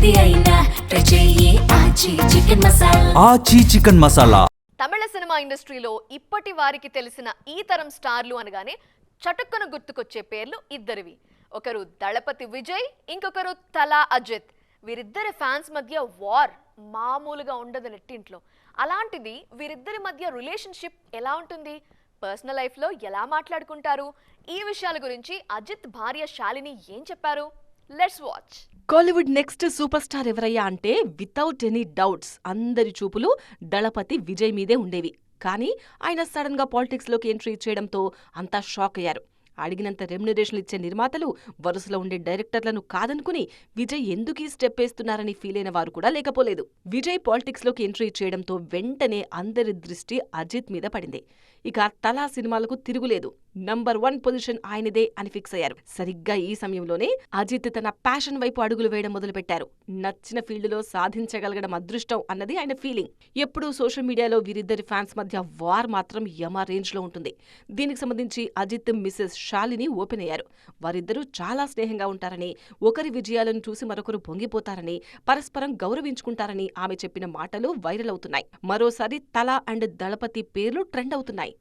ఏది అయినా ట్రై చెయ్యి ఆచి చికెన్ మసాలా. ఆచి చికెన్ మసాలా. తమిళ సినిమా ఇండస్ట్రీలో ఇప్పటి వారికి తెలిసిన ఈ తరం స్టార్లు అనగానే చటుక్కన గుర్తుకొచ్చే పేర్లు ఇద్దరివి. ఒకరు దళపతి విజయ్, ఇంకొకరు తలా అజిత్. వీరిద్దరి ఫ్యాన్స్ మధ్య వార్ మామూలుగా ఉండదు నెట్టింట్లో. అలాంటిది వీరిద్దరి మధ్య రిలేషన్షిప్ ఎలా ఉంటుంది, పర్సనల్ లైఫ్లో ఎలా మాట్లాడుకుంటారు, ఈ విషయాల గురించి అజిత్ భార్య శాలిని ఏం చెప్పారు? Let's watch. Kollywood next super star ఎవరయ్యా అంటే వితౌట్ ఎనీ డౌట్స్ అందరి చూపులు దళపతి విజయ్ మీదే ఉండేవి. కానీ ఆయన సడన్ గా పాలిటిక్స్ లోకి ఎంట్రీ చేయడంతో అంతా షాక్ అయ్యారు. అడిగినంత రెమ్యునరేషన్లు ఇచ్చే నిర్మాతలు, వరుసలో ఉండే డైరెక్టర్లను కాదనుకుని విజయ్ ఎందుకు ఈ స్టెప్ వేస్తున్నారని ఫీల్ అయిన వారు కూడా లేకపోలేదు. విజయ్ పాలిటిక్స్ లోకి ఎంట్రీ చేయడంతో వెంటనే అందరి దృష్టి అజిత్ మీద పడింది. ఇక తలా సినిమాలకు తిరుగులేదు, నంబర్ 1 పొజిషన్ ఆయనదే అని ఫిక్స్ అయ్యారు. సరిగ్గా ఈ సమయంలోనే అజిత్ తన ప్యాషన్ వైపు అడుగులు వేయడం మొదలుపెట్టారు. నచ్చిన ఫీల్డ్లో సాధించగలగడం అదృష్టం అన్నది ఆయన ఫీలింగ్. ఎప్పుడూ సోషల్ మీడియాలో వీరిద్దరి ఫ్యాన్స్ మధ్య వార్ మాత్రం యమ రేంజ్ లో ఉంటుంది. దీనికి సంబంధించి అజిత్ మిసెస్ శాలిని ఓపెన్ అయ్యారు. వారిద్దరూ చాలా స్నేహంగా ఉంటారని, ఒకరి విజయాలను చూసి మరొకరు పొంగిపోతారని, పరస్పరం గౌరవించుకుంటారని ఆమె చెప్పిన మాటలు వైరల్ అవుతున్నాయి. మరోసారి తలా అండ్ దళపతి పేర్లు ట్రెండ్ అవుతున్నాయి.